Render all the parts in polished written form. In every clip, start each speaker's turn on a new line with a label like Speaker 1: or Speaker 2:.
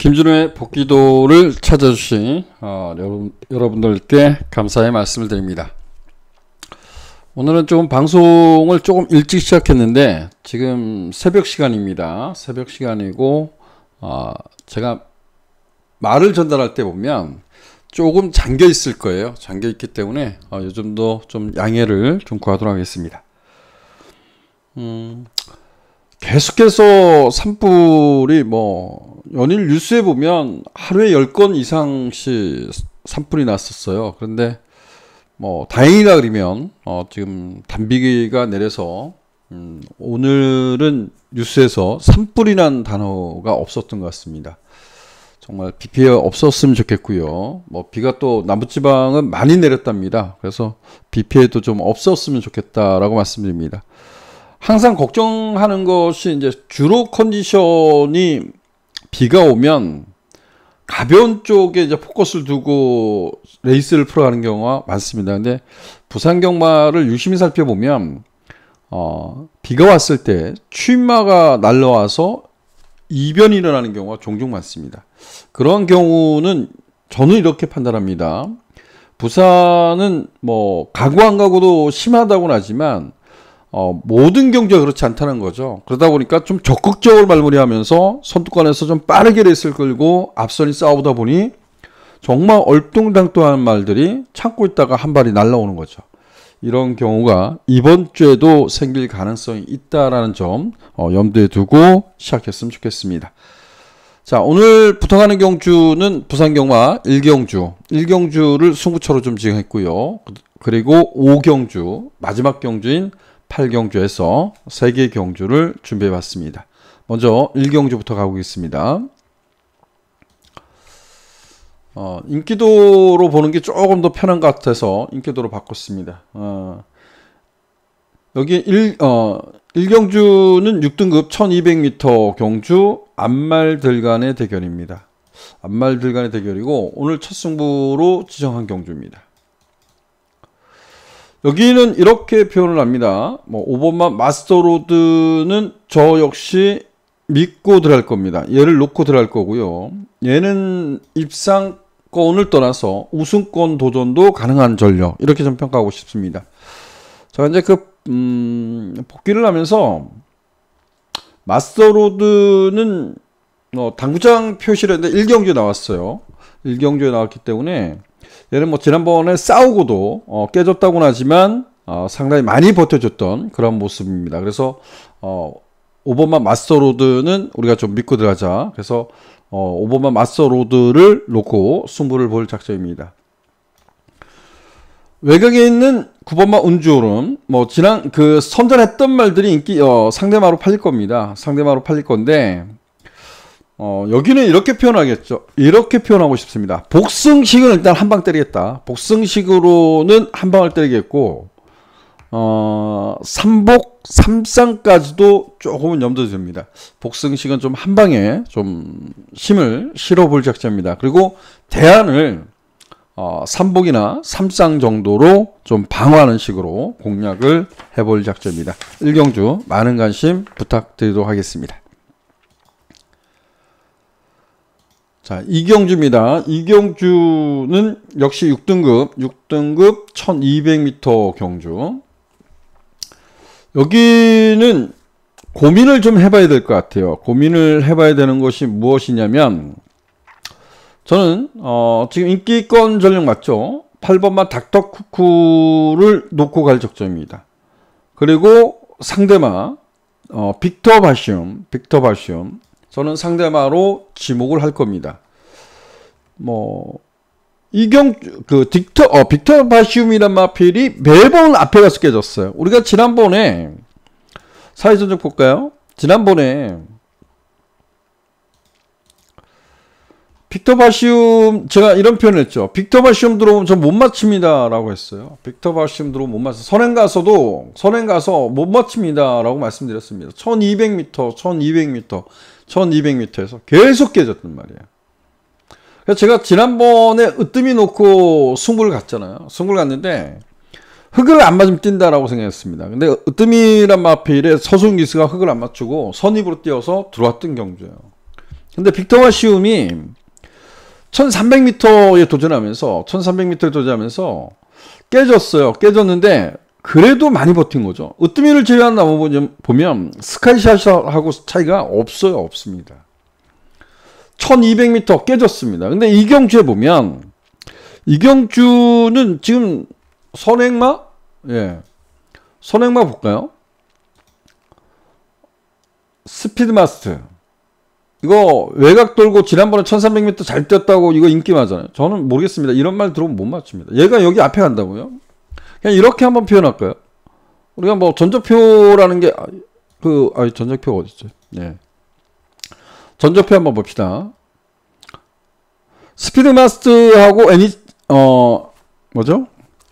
Speaker 1: 김준호의 복귀도를 찾아주신 여러분들께 감사의 말씀을 드립니다. 오늘은 조금 방송을 조금 일찍 시작했는데 지금 새벽 시간입니다. 새벽 시간이고 제가 말을 전달할 때 보면 조금 잠겨 있을 거예요. 잠겨 있기 때문에 요즘도 좀 양해를 좀 구하도록 하겠습니다. 계속해서 산불이 연일 뉴스에 보면 하루에 10건 이상씩 산불이 났었어요. 그런데 다행이다 그러면 지금 단비가 내려서 오늘은 뉴스에서 산불이 난 단어가 없었던 것 같습니다. 정말 비 피해 없었으면 좋겠고요. 비가 또 남부지방은 많이 내렸답니다. 그래서 비 피해도 좀 없었으면 좋겠다라고 말씀드립니다. 항상 걱정하는 것이 이제 주로 컨디션이 비가 오면 가벼운 쪽에 이제 포커스를 두고 레이스를 풀어가는 경우가 많습니다. 근데 부산 경마를 유심히 살펴보면 비가 왔을 때 추임마가 날라와서 이변이 일어나는 경우가 종종 많습니다. 그런 경우는 저는 이렇게 판단합니다. 부산은 가고 안 가고도 심하다고는 하지만 모든 경주가 그렇지 않다는 거죠. 그러다 보니까 좀 적극적으로 말무리하면서 선두권에서 좀 빠르게 레이스를 끌고 앞선이 싸우다 보니 정말 얼뚱당뚱한 말들이 참고 있다가 한 발이 날라오는 거죠. 이런 경우가 이번 주에도 생길 가능성이 있다라는 점 염두에 두고 시작했으면 좋겠습니다. 자, 오늘 부탁하는 경주는 부산경마 1경주를 승부처로 좀 지정했고요. 그리고 5경주, 마지막 경주인 8경주에서 3개의 경주를 준비해 봤습니다. 먼저 1경주부터 가보겠습니다. 인기도로 보는 게 조금 더 편한 것 같아서 인기도로 바꿨습니다. 여기 1경주는 6등급 1200m 경주 안말들간의 대결입니다. 안말들간의 대결이고 오늘 첫 승부로 지정한 경주입니다. 여기는 이렇게 표현을 합니다. 5번만 마스터로드는 저 역시 믿고 들어갈 겁니다. 얘를 놓고 들어갈 거고요. 얘는 입상권을 떠나서 우승권 도전도 가능한 전력, 이렇게 좀 평가하고 싶습니다. 자, 이제 복귀를 하면서 마스터로드는 당구장 표시를 했는데 1경주에 나왔어요. 1경주에 나왔기 때문에 얘는 지난번에 싸우고도 깨졌다고는 하지만 상당히 많이 버텨줬던 그런 모습입니다. 그래서 5번만 마스터로드는 우리가 좀 믿고 들어가자. 그래서 5번만 마스터로드를 놓고 승부를 볼 작전입니다. 외곽에 있는 9번만 운주오름, 지난 선전했던 말들이 상대마로 팔릴 겁니다. 상대마로 팔릴 건데 여기는 이렇게 표현하겠죠. 이렇게 표현하고 싶습니다. 복승식은 일단 한 방 때리겠다. 복승식으로는 한 방을 때리겠고, 삼복, 삼상까지도 조금은 염두에 둡니다. 복승식은 좀 한 방에 좀 힘을 실어볼 작전입니다. 그리고 대안을 삼복이나 삼상 정도로 좀 방어하는 식으로 공략을 해볼 작전입니다. 1경주 많은 관심 부탁드리도록 하겠습니다. 자, 2경주입니다. 2경주는 역시 6등급 1200m 경주. 여기는 고민을 좀 해봐야 될 것 같아요. 고민을 해봐야 되는 것이 무엇이냐면, 저는 지금 인기권 전력 맞죠? 8번만 닥터쿠쿠를 놓고 갈 적점입니다. 그리고 상대마 빅터 바시움, 저는 상대마로 지목을 할 겁니다. 빅터 바시움이란 마필이 매번 앞에 가서 깨졌어요. 우리가 지난번에 사회전적 볼까요? 지난번에 빅터 바시움, 제가 이런 표현을 했죠. 빅터 바시움 들어오면 저 못 맞춥니다 라고 했어요. 빅터 바시움 들어오면 못 맞춰요. 선행 가서 못 맞춥니다 라고 말씀드렸습니다. 1200m에서 계속 깨졌단 말이에요. 그래서 제가 지난번에 으뜸이 놓고 승부를 갔잖아요. 승부를 갔는데 흙을 안 맞으면 뛴다라고 생각했습니다. 근데 으뜸이란 마필에 서순기스가 흙을 안 맞추고 선입으로 뛰어서 들어왔던 경주예요. 근데 빅터와 시움이 1300m에 도전하면서 깨졌어요. 깨졌는데 그래도 많이 버틴 거죠. 으뜸이를 제외한 나머지 보면 스카이샷하고 차이가 없습니다. 1200m 깨졌습니다. 근데 이경주에 보면 이경주는 지금 선행마? 예. 선행마 볼까요? 스피드마스터. 이거 외곽 돌고 지난번에 1300m 잘 뛰었다고 이거 인기 많잖아요. 저는 모르겠습니다. 이런 말 들으면 못 맞춥니다. 얘가 여기 앞에 간다고요? 그냥 이렇게 한번 표현할까요? 우리가 뭐 전적표라는 게 전적표가 어딨죠? 예. 전적표 한번 봅시다. 스피드마스터하고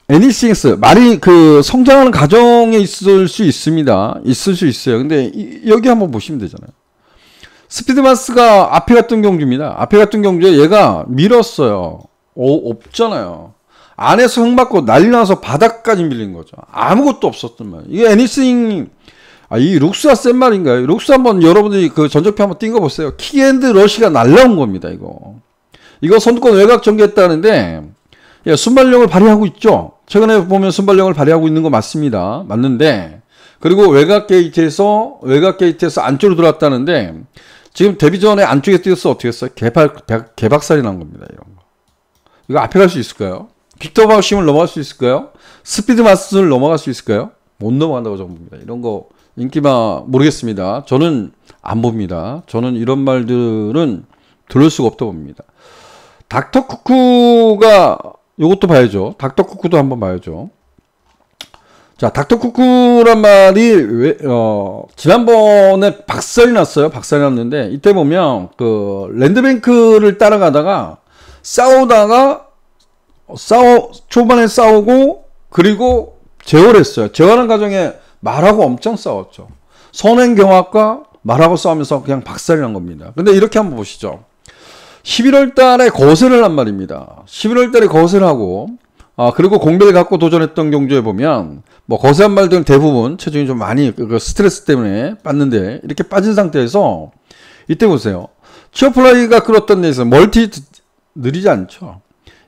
Speaker 1: 애니싱스 말이 그 성장하는 과정에 있을 수 있습니다. 있을 수 있어요. 근데 여기 한번 보시면 되잖아요. 스피드마스가 앞에 갔던 경주입니다. 앞에 갔던 경주에 얘가 밀었어요. 없잖아요. 안에서 흙 맞고 난리 나서 바닥까지 밀린 거죠. 아무것도 없었단 말이에요. 이게 애니싱, 이 룩스가 센 말인가요? 룩스 한번 여러분들이 그 전적표 한번 띵거 보세요. 키앤드 러시가 날라온 겁니다, 이거 선두권 외곽 전개했다는데, 예, 순발력을 발휘하고 있죠. 최근에 보면 순발력을 발휘하고 있는 거 맞습니다. 맞는데, 그리고 외곽 게이트에서 안쪽으로 들어왔다는데, 지금 데뷔 전에 안쪽에 뛰었어. 어떻게 했어요? 개박살이 난 겁니다, 이런 거. 이거 앞에 갈 수 있을까요? 빅터 시움을 넘어갈 수 있을까요? 스피드마스터를 넘어갈 수 있을까요? 못 넘어간다고 저는 봅니다. 이런 거 인기마 모르겠습니다. 저는 안 봅니다. 저는 이런 말들은 들을 수가 없다고 봅니다. 닥터 쿠쿠가 요것도 봐야죠. 닥터 쿠쿠도 한번 봐야죠. 자, 닥터 쿠쿠란 말이 지난번에 박살이 났어요. 박살이 났는데 이때 보면 그 랜드뱅크를 따라가다가 초반에 싸우고 그리고 제어했어요. 제어하는 과정에 말하고 엄청 싸웠죠. 선행경합과 말하고 싸우면서 그냥 박살이 난 겁니다. 근데 이렇게 한번 보시죠. 11월 달에 거세를 한 말입니다. 11월 달에 거세를 하고 그리고 공백을 갖고 도전했던 경주에 보면 뭐 거세한 말들은 대부분 체중이 좀 많이 그 스트레스 때문에 빠졌는데 이렇게 빠진 상태에서 이때 보세요. 치어플라이가 끌었던 레이스 멀티 느리지 않죠.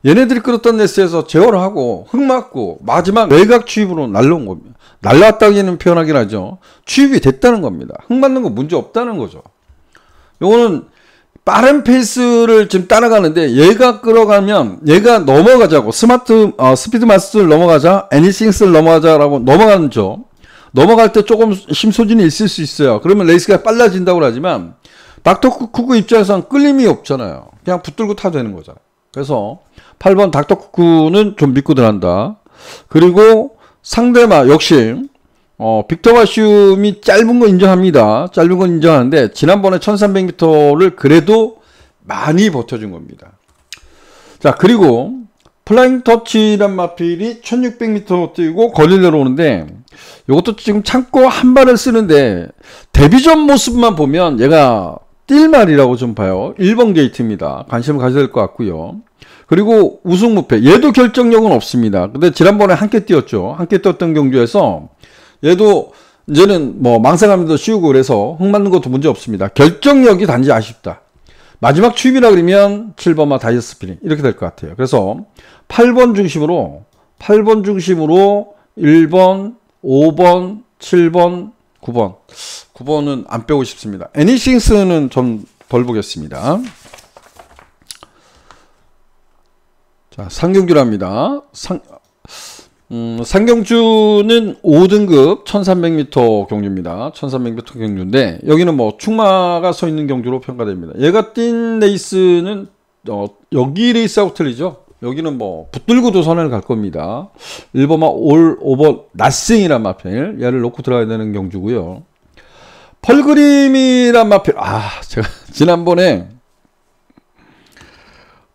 Speaker 1: 얘네들이 끌었던 레이스에서 제어를 하고 흙 맞고 마지막 외곽 추입으로 날라온 겁니다. 날라왔다기는 표현하긴 하죠. 추입이 됐다는 겁니다. 흙 맞는 거 문제 없다는 거죠. 요거는 빠른 페이스를 지금 따라가는데 얘가 끌어가면 얘가 넘어가자고 스피드마스터를 넘어가자 애니싱스를 넘어가자라고 넘어가죠. 넘어갈 때 조금 심소진이 있을 수 있어요. 그러면 레이스가 빨라진다고 하지만 닥터 쿠쿠 입장에서는 끌림이 없잖아요. 그냥 붙들고 타도 되는 거잖아요. 그래서 8번 닥터 쿠쿠는 좀 믿고 들어간다. 그리고 상대마 역시 빅터 시움이 짧은 건 인정합니다. 짧은 건 인정하는데 지난번에 1300m를 그래도 많이 버텨준 겁니다. 자, 그리고 플라잉 터치란 마필이 1600m 뛰고 거리를 내려오는데 이것도 지금 참고 한 발을 쓰는데 데뷔전 모습만 보면 얘가 뛸 말이라고 좀 봐요. 1번 게이트입니다. 관심을 가져야 될 것 같고요. 그리고 우승 무패. 얘도 결정력은 없습니다. 근데 지난번에 함께 뛰었죠. 함께 뛰었던 경주에서 얘도 이제는 뭐 망상하면도 쉬우고 그래서 흙 맞는 것도 문제 없습니다. 결정력이 단지 아쉽다. 마지막 추입이라 그러면 7번마 다이어트 스피닝 이렇게 될 것 같아요. 그래서 8번 중심으로 1번, 5번, 7번, 9번. 9번은 안 빼고 싶습니다. 애니싱스는 좀 덜 보겠습니다. 자, 상경주랍니다. 상경주는 5등급 1300m 경주입니다. 1300m 경주인데 여기는 뭐 충마가 서 있는 경주로 평가됩니다. 얘가 뛴 레이스는 여기 레이스하고 틀리죠. 여기는 뭐 붙들고도 선을 갈 겁니다. 1번마 올 오버 낫싱이란 마필 얘를 놓고 들어가야 되는 경주고요. 펄그림이란 마필 제가 지난번에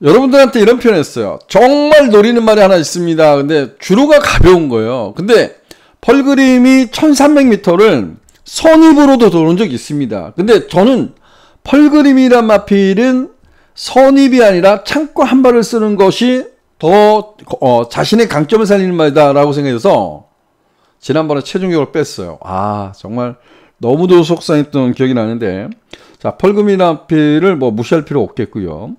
Speaker 1: 여러분들한테 이런 표현 했어요. 정말 노리는 말이 하나 있습니다. 근데 주로가 가벼운 거예요. 근데 펄그림이 1300m를 선입으로도 도는 적이 있습니다. 근데 저는 펄그림이란 마필은 선입이 아니라 참고 한 발을 쓰는 것이 더 자신의 강점을 살리는 말이다 라고 생각해서 지난번에 체중력을 뺐어요. 정말 너무도 속상했던 기억이 나는데 자, 펄그미나필을 뭐 무시할 필요 없겠고요.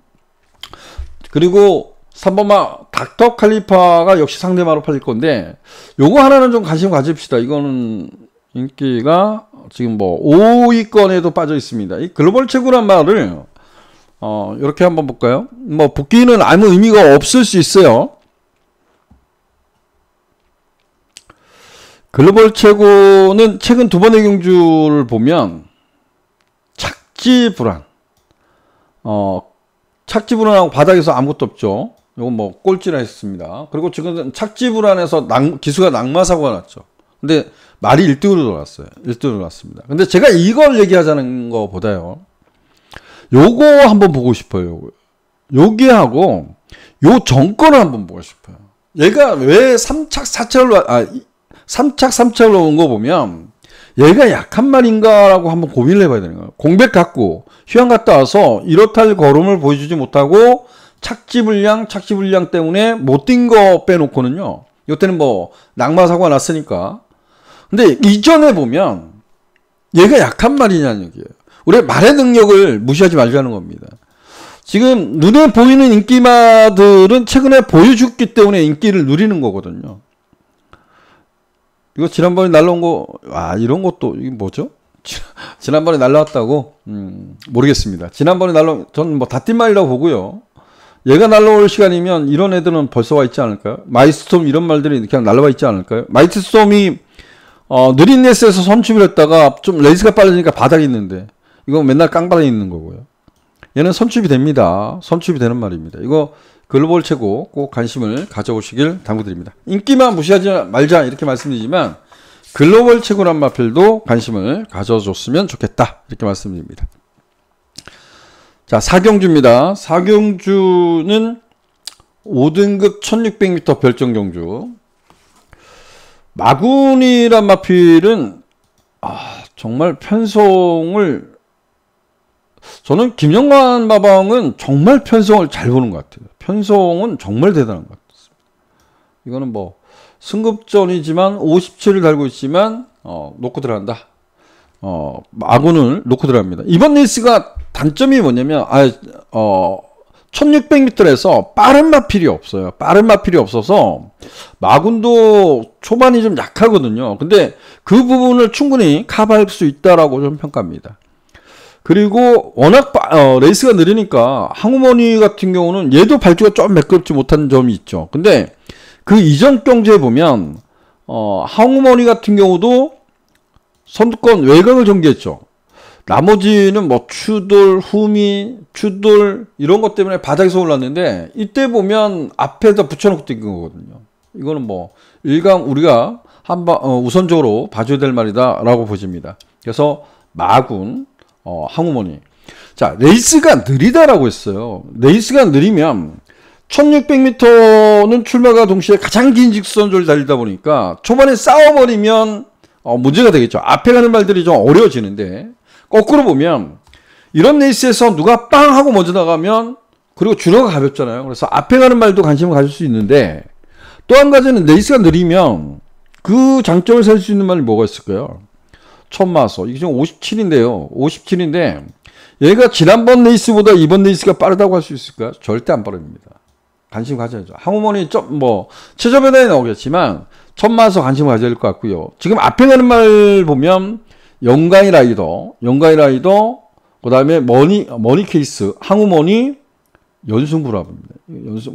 Speaker 1: 그리고 3번마 닥터 칼리파가 역시 상대마로 팔릴 건데, 요거 하나는 좀 관심 가집시다. 이거는 인기가 지금 뭐 5위권에도 빠져 있습니다. 이 글로벌 최고란 말을 이렇게 한번 볼까요? 뭐 붙기는 아무 의미가 없을 수 있어요. 글로벌 최고는 최근 두 번의 경주를 보면 착지불안, 착지불안하고 바닥에서 아무것도 없죠. 이건 뭐 꼴찌라 했습니다. 그리고 지금 착지불안에서 기수가 낙마사고가 났죠. 근데 말이 1등으로 돌았어요. 1등으로 돌았습니다. 근데 제가 이걸 얘기하자는 것보다요, 요거 한번 보고 싶어요. 여기하고 요 정권을 한번 보고 싶어요. 얘가 왜 3착 4착을 3착 3착을 온 거 보면 얘가 약한 말인가라고 한번 고민을 해봐야 되는 거예요. 공백 갖고 휴양 갔다 와서 이렇다 걸음을 보여주지 못하고 착지불량 때문에 못 뛴 거 빼놓고는요, 이때는 뭐 낙마사고가 났으니까. 근데 이전에 보면 얘가 약한 말이냐는 얘기예요. 우리 말의 능력을 무시하지 말자는 겁니다. 지금 눈에 보이는 인기마들은 최근에 보여줬기 때문에 인기를 누리는 거거든요. 이거 지난번에 날라온 거, 이런 것도, 이게 뭐죠? 지난번에 날라왔다고? 모르겠습니다. 지난번에 저는 뭐 다띠말이라고 보고요. 얘가 날라올 시간이면 이런 애들은 벌써 와 있지 않을까요? 마이스톰 이런 말들이 그냥 날라와 있지 않을까요? 마이스톰이, 느린 레이스에서 선취를 했다가 좀 레이스가 빨라지니까 바닥에 있는데, 이거 맨날 깡바닥에 있는 거고요. 얘는 선취이 됩니다. 선취이 되는 말입니다. 이거 글로벌 최고 꼭 관심을 가져보시길 당부드립니다. 인기만 무시하지 말자 이렇게 말씀드리지만 글로벌 최고란 마필도 관심을 가져줬으면 좋겠다 이렇게 말씀드립니다. 자, 사경주입니다. 사경주는 5등급 1600m 별정 경주. 마군이란 마필은 정말 편성을, 저는 김영관 마방은 정말 편성을 잘 보는 것 같아요. 편성은 정말 대단한 것 같습니다. 이거는 뭐 승급전이지만 57을 달고 있지만 놓고 들어간다. 마군을 놓고 들어갑니다. 이번 레이스가 단점이 뭐냐면 1600m에서 빠른 마필이 없어요. 빠른 마필이 없어서 마군도 초반이 좀 약하거든요. 근데 그 부분을 충분히 커버할 수 있다라고 좀 평가합니다. 그리고 워낙 레이스가 느리니까 항우머니 같은 경우는 얘도 발주가 좀 매끄럽지 못한 점이 있죠. 근데 그 이전 경주에 보면 항우머니 같은 경우도 선두권 외곽을 전개했죠. 나머지는 뭐 추돌, 후미, 추돌 이런 것 때문에 바닥에서 올랐는데 이때 보면 앞에다 붙여놓고 뛴 거거든요. 이거는 뭐 일강 우리가 한번 우선적으로 봐줘야 될 말이다라고 보십니다. 그래서 마군, 항우머니. 자, 레이스가 느리다라고 했어요. 레이스가 느리면 1600m는 출발과 동시에 가장 긴 직선조를 달리다 보니까 초반에 싸워버리면 문제가 되겠죠. 앞에 가는 말들이 좀 어려워지는데, 거꾸로 보면 이런 레이스에서 누가 빵 하고 먼저 나가면, 그리고 주로가 가볍잖아요. 그래서 앞에 가는 말도 관심을 가질 수 있는데, 또 한 가지는 레이스가 느리면 그 장점을 살 수 있는 말이 뭐가 있을까요? 천마서. 이게 지금 57인데요. 57인데 얘가 지난번 레이스보다 이번 레이스가 빠르다고 할 수 있을까요? 절대 안 빠릅니다. 관심 가져야죠. 항우머니 최저 변화에 나오겠지만 천마서 관심 가져야 될 것 같고요. 지금 앞에 가는 말 보면 영가이 라이더, 그 다음에 머니 케이스, 항우머니, 연승부랍입니다.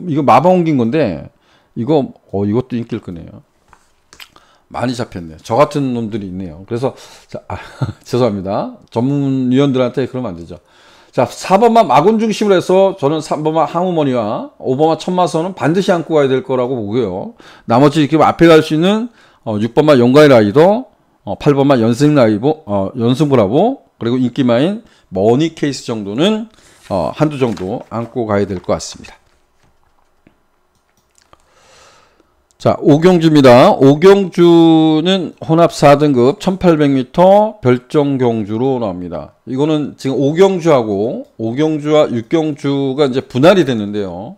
Speaker 1: 이거 마방 옮긴 건데 이것도 인기를 끄네요. 많이 잡혔네요. 저 같은 놈들이 있네요. 그래서 죄송합니다. 전문위원들한테 그러면 안 되죠. 자, 4번만 마군 중심으로 해서 저는 3번만 항우머니와 5번만 천마선은 반드시 안고 가야 될 거라고 보고요. 나머지 이렇게 앞에 갈 수 있는 6번만 영가이 라이더, 8번만 연승브라보, 그리고 인기마인 머니 케이스 정도는 한두 정도 안고 가야 될 것 같습니다. 자, 오경주입니다. 오경주는 혼합 4등급 1800m 별정 경주로 나옵니다. 이거는 지금 오경주와 육경주가 이제 분할이 됐는데요.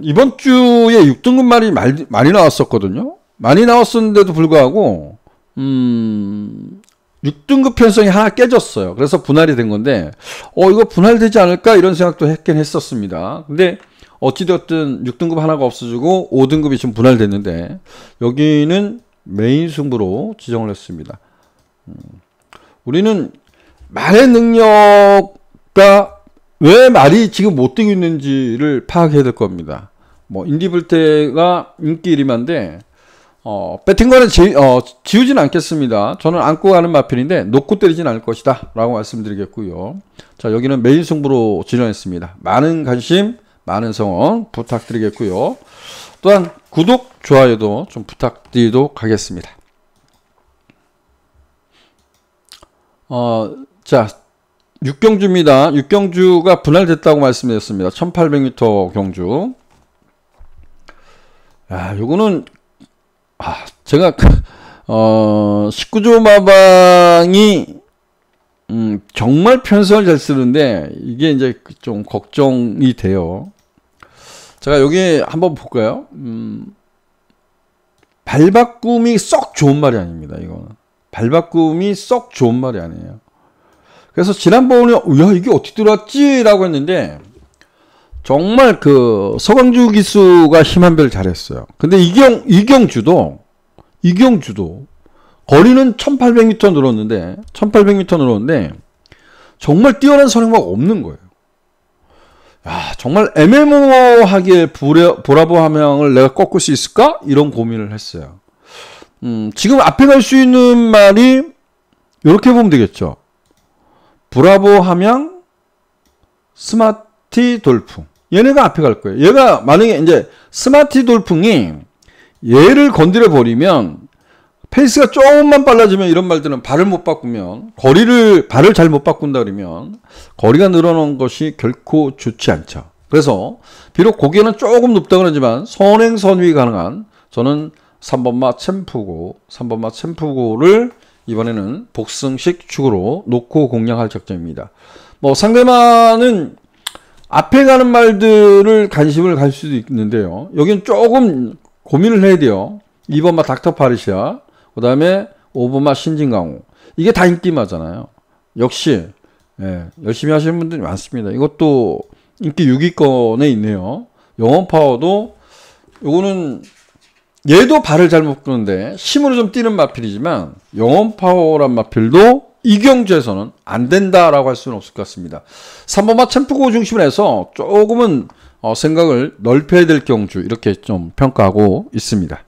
Speaker 1: 이번 주에 6등급 말이 많이 나왔었거든요. 많이 나왔었는데도 불구하고 6등급 편성이 하나 깨졌어요. 그래서 분할이 된 건데, 이거 분할되지 않을까? 이런 생각도 했긴 했었습니다. 근데 어찌되었든 6등급 하나가 없어지고 5등급이 지금 분할됐는데, 여기는 메인 승부로 지정을 했습니다. 우리는 말의 능력과 왜 말이 지금 못 되고 있는지를 파악해야 될 겁니다. 뭐, 인디불테가 인기 1위만데, 배팅거는 지우진 않겠습니다. 저는 안고 가는 마필인데 놓고 때리진 않을 것이다 라고 말씀드리겠고요. 자, 여기는 메인 승부로 지정했습니다. 많은 관심, 많은 성원 부탁드리겠고요. 또한 구독, 좋아요도 좀 부탁드리도록 하겠습니다. 자, 육경주입니다. 육경주가 분할됐다고 말씀드렸습니다. 1800m 경주. 요거는 제가 19조 마방이 정말 편성을 잘 쓰는데 이게 이제 좀 걱정이 돼요. 제가 여기 한번 볼까요? 발바꿈이 썩 좋은 말이 아닙니다. 이거는 발바꿈이 썩 좋은 말이 아니에요. 그래서 지난번에 야 이게 어떻게 들어왔지? 라고 했는데 정말 그 서광주 기수가 힘한별 잘했어요. 근데 이경주도 거리는 1800m 늘었는데 정말 뛰어난 선행마가 없는 거예요. 정말 애매모호하게 보라보 함양을 내가 꺾을 수 있을까? 이런 고민을 했어요. 지금 앞에 갈 수 있는 말이 이렇게 보면 되겠죠. 브라보 함양, 스마티 돌풍. 얘네가 앞에 갈 거예요. 얘가 만약에 이제 스마티 돌풍이 얘를 건드려 버리면 페이스가 조금만 빨라지면 이런 말들은 발을 못 바꾸면 발을 잘 못 바꾼다 그러면 거리가 늘어난 것이 결코 좋지 않죠. 그래서 비록 고개는 조금 높다 그러지만 선행선위 가능한 저는 3번마 챔프고를 이번에는 복승식 축으로 놓고 공략할 작정입니다. 뭐 상대방은 앞에 가는 말들을 관심을 갈 수도 있는데요. 여기는 조금 고민을 해야 돼요. 2번마 닥터파리시아, 그 다음에 5번마 신진강호. 이게 다 인기마잖아요. 역시 열심히 하시는 분들이 많습니다. 이것도 인기 6위권에 있네요. 영원파워도 요거는 얘도 발을 잘못 끄는데 힘으로 좀 뛰는 마필이지만 영원파워란 마필도 이경주에서는 안 된다라고 할 수는 없을 것 같습니다. 3번마 챔프고 중심을 해서 조금은 생각을 넓혀야 될 경주 이렇게 좀 평가하고 있습니다.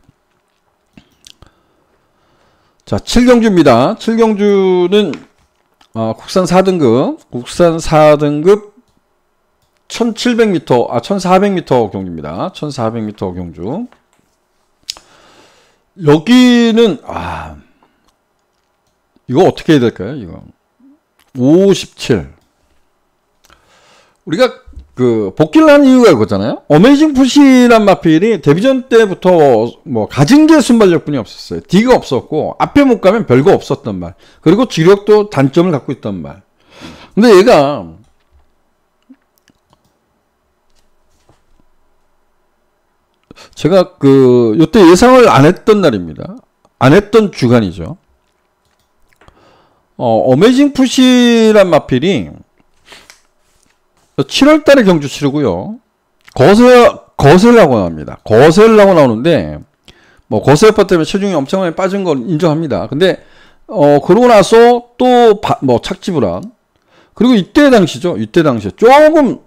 Speaker 1: 자, 7경주입니다. 7경주는 국산 4등급 1400m 경주입니다. 1400m 경주. 여기는 이거 어떻게 해야 될까요? 이거 57. 우리가 그 복귀를 한 이유가 이거잖아요. 어메이징 푸시란 마필이 데뷔전 때부터 뭐 가진 게 순발력뿐이 없었어요. D가 없었고 앞에 못 가면 별거 없었단 말. 그리고 지력도 단점을 갖고 있단 말. 근데 얘가 제가 요때 예상을 안 했던 날입니다. 안 했던 주간이죠. 어메이징 푸시란 마필이 7월 달에 경주 치르고요. 거슬라고 나옵니다. 거슬라고 나오는데, 뭐, 거슬파 때문에 체중이 엄청 많이 빠진 걸 인정합니다. 근데, 그러고 나서 또, 착지불안. 그리고 이때 당시에 조금,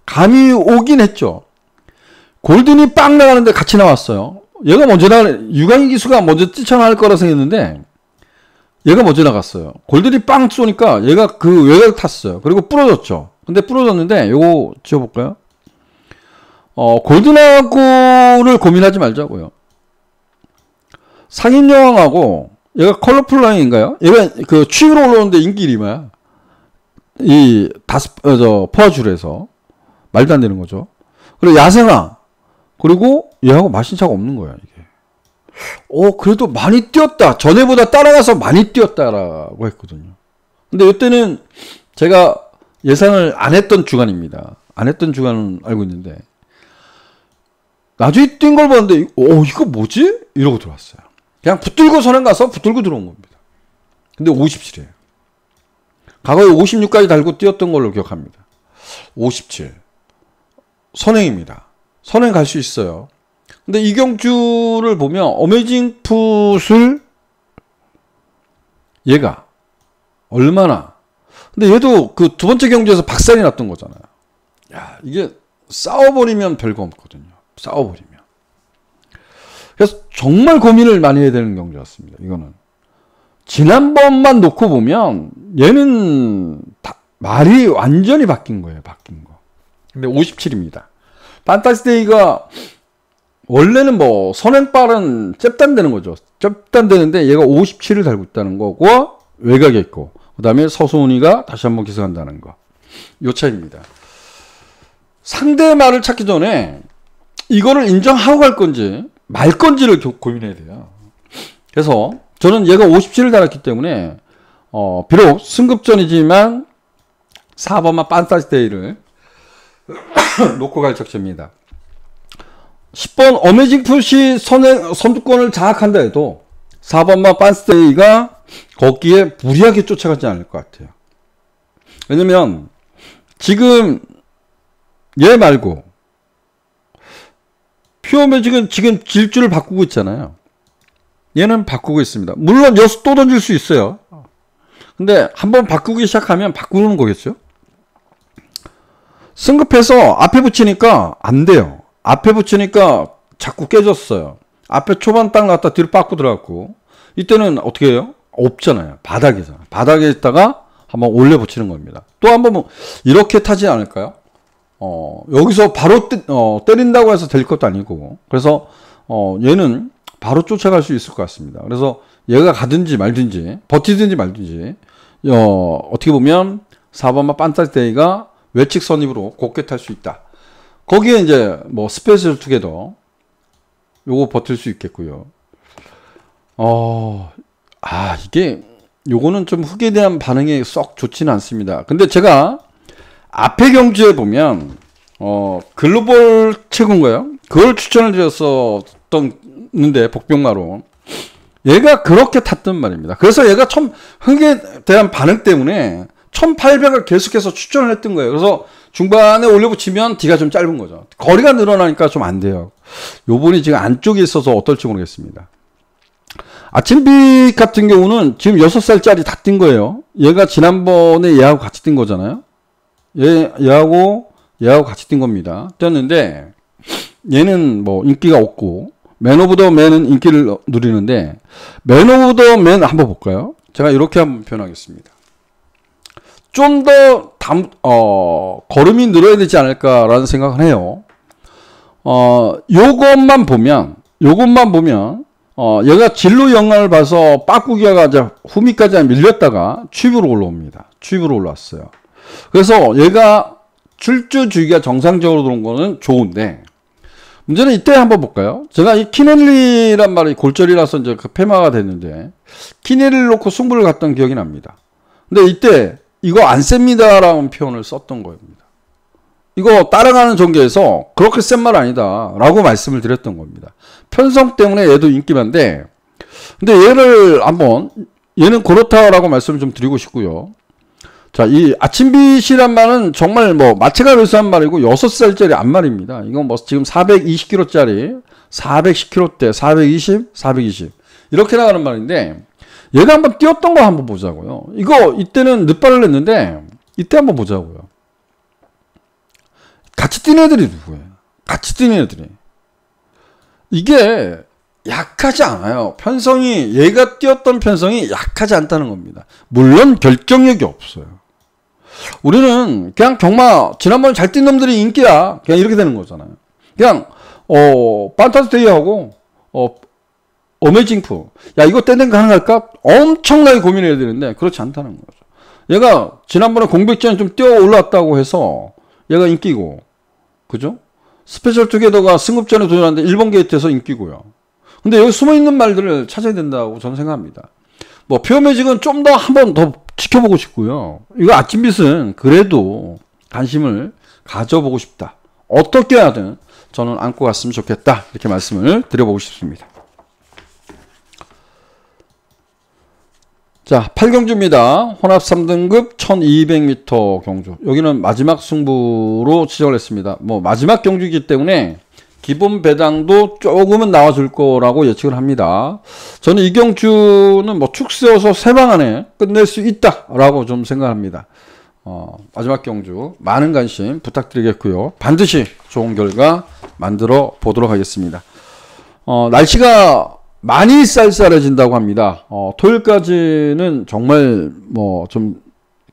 Speaker 1: 감이 오긴 했죠. 골든이 빵 나가는데 같이 나왔어요. 얘가 먼저 유강희 기수가 먼저 뛰쳐나갈 거라 생각했는데, 얘가 먼저 나갔어요. 골든이 빵 쏘니까 얘가 그 외곽 탔어요. 그리고 부러졌죠. 근데 부러졌는데 요거 지워볼까요? 골든하고를 고민하지 말자고요. 상인여왕하고 얘가 컬러풀라인인가요? 얘가 그 취으로 올라오는데 인기 1위야. 포화줄에서 말도 안 되는 거죠. 그리고 야생아 그리고 얘하고 마신차가 없는 거야 이게. 그래도 많이 뛰었다. 전에보다 따라가서 많이 뛰었다라고 했거든요. 근데 이때는 제가 예상을 안 했던 주간입니다. 안 했던 주간은 알고 있는데 나중에 뛴 걸 봤는데 이거 뭐지? 이러고 들어왔어요. 그냥 붙들고 선행 가서 붙들고 들어온 겁니다. 근데 57이에요. 과거에 56까지 달고 뛰었던 걸로 기억합니다. 57. 선행입니다. 선행 갈 수 있어요. 근데 이경주를 보면 어메이징 풋을 얘가 얼마나, 근데 얘도 그 두 번째 경주에서 박살이 났던 거잖아요. 야, 이게 싸워버리면 별거 없거든요. 싸워버리면. 그래서 정말 고민을 많이 해야 되는 경주였습니다. 이거는. 지난번만 놓고 보면 얘는 말이 완전히 바뀐 거예요. 바뀐 거. 근데 57입니다. 판타스데이가 원래는 뭐 선행발은 잽단되는 거죠. 잽단되는데 얘가 57을 달고 있다는 거고 외곽에 있고 그 다음에 서소은이가 다시 한번 기승한다는 거. 요 차이입니다. 상대의 말을 찾기 전에 이거를 인정하고 갈 건지 말 건지를 고민해야 돼요. 그래서 저는 얘가 57을 달았기 때문에 비록 승급전이지만 4번만 판타스데이를 놓고 갈 작전입니다. 10번 어메이징 풋이 선두권을 장악한다 해도 4번만 판타스데이가 거기에 무리하게 쫓아가지 않을 것 같아요. 왜냐면 지금 얘 말고 퓨어매직은 지금 질주를 바꾸고 있잖아요. 얘는 바꾸고 있습니다. 물론 여수 또 던질 수 있어요. 근데 한번 바꾸기 시작하면 바꾸는 거겠죠. 승급해서 앞에 붙이니까 안 돼요. 앞에 붙이니까 자꾸 깨졌어요. 앞에 초반 딱 놨다 뒤로 빠꾸 들어갔고 이때는 어떻게 해요? 없잖아요. 바닥이잖아. 바닥에 있다가 한번 올려 붙이는 겁니다. 또 한번 뭐 이렇게 타지 않을까요? 여기서 바로 때린다고 해서 될 것도 아니고 그래서 얘는 바로 쫓아갈 수 있을 것 같습니다. 그래서 얘가 가든지 말든지 버티든지 말든지 어떻게 보면 4번마 판타스데이가 외측 선입으로 곱게 탈 수 있다. 거기에 이제 뭐 스페셜 투게더 요거 버틸 수 있겠고요. 이게 요거는 좀 훅에 대한 반응이 썩 좋지는 않습니다. 근데 제가 앞에 경주에 보면 글로벌 최고인가요? 그걸 추천을 드렸었는데 복병마로 얘가 그렇게 탔단 말입니다. 그래서 얘가 흙에 대한 반응 때문에 1800을 계속해서 추천을 했던 거예요. 그래서 중반에 올려붙이면 D가 좀 짧은 거죠. 거리가 늘어나니까 좀 안 돼요. 요번이 지금 안쪽에 있어서 어떨지 모르겠습니다. 아침빛 같은 경우는 지금 6살짜리 다 뛴 거예요. 얘가 지난번에 얘하고 같이 뛴 거잖아요. 얘하고 같이 뛴 겁니다. 뛰었는데 얘는 뭐 인기가 없고 맨 오브 더 맨은 인기를 누리는데 맨 오브 더 맨 한번 볼까요? 제가 이렇게 한번 표현하겠습니다. 좀 더 걸음이 늘어야 되지 않을까라는 생각을 해요. 요것만 보면 얘가 진로 영향을 봐서 빠꾸기가 후미까지 밀렸다가 취부로 올라옵니다. 취부로 올라왔어요. 그래서 얘가 출주 주기가 정상적으로 들어온 거는 좋은데 문제는 이때 한번 볼까요? 제가 이 키넬리란 말이 골절이라서 이제 그 폐마가 됐는데 키넬리를 놓고 승부를 갔던 기억이 납니다. 근데 이때 이거 안 셉니다라는 표현을 썼던 겁니다. 이거 따라가는 전개에서 그렇게 센 말 아니다 라고 말씀을 드렸던 겁니다. 편성 때문에 얘도 인기만데 근데 얘는 그렇다라고 말씀을 좀 드리고 싶고요. 자, 이 아침빛이란 말은 정말 뭐 마체가 묘사한 말이고 6살짜리 앞말입니다. 이건 뭐 지금 420kg짜리 410kg대 420 이렇게 나가는 말인데 얘가 한번 뛰었던 거 한번 보자고요. 이때는 늦발을 냈는데 이때 한번 보자고요. 같이 뛴 애들이 누구예요? 같이 뛴 애들이 이게 약하지 않아요. 얘가 뛰었던 편성이 약하지 않다는 겁니다. 물론 결정력이 없어요. 우리는 그냥 경마 지난번에 잘 뛴 놈들이 인기야. 그냥 이렇게 되는 거잖아요. 그냥 판타스데이하고 어메이징 푸. 야 이거 떼는 가능할까? 엄청나게 고민해야 되는데 그렇지 않다는 거죠. 얘가 지난번에 공백전에 좀 뛰어 올라왔다고 해서 얘가 인기고 그죠? 스페셜 투게더가 승급전에 도전하는데 1번 게이트에서 인기고요. 근데 여기 숨어있는 말들을 찾아야 된다고 저는 생각합니다. 뭐 퓨어매직은 좀 더 한 번 더 지켜보고 싶고요. 이거 아침빛은 그래도 관심을 가져보고 싶다. 어떻게 하든 저는 안고 갔으면 좋겠다. 이렇게 말씀을 드려보고 싶습니다. 자, 8경주입니다. 혼합 3등급 1200m 경주. 여기는 마지막 승부로 지정을 했습니다. 뭐 마지막 경주이기 때문에 기본 배당도 조금은 나와줄 거라고 예측을 합니다. 저는 이 경주는 뭐 축 세워서 3방 안에 끝낼 수 있다라고 좀 생각합니다. 마지막 경주 많은 관심 부탁드리겠고요. 반드시 좋은 결과 만들어 보도록 하겠습니다. 날씨가 많이 쌀쌀해진다고 합니다. 토요일까지는 정말 뭐 좀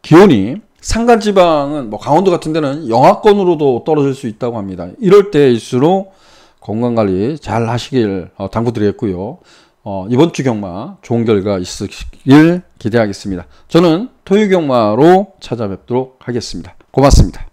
Speaker 1: 기온이 산간지방은 뭐 강원도 같은 데는 영하권으로도 떨어질 수 있다고 합니다. 이럴 때일수록 건강관리 잘 하시길 당부드리겠고요. 이번 주 경마 좋은 결과 있으길 기대하겠습니다. 저는 토요 경마로 찾아뵙도록 하겠습니다. 고맙습니다.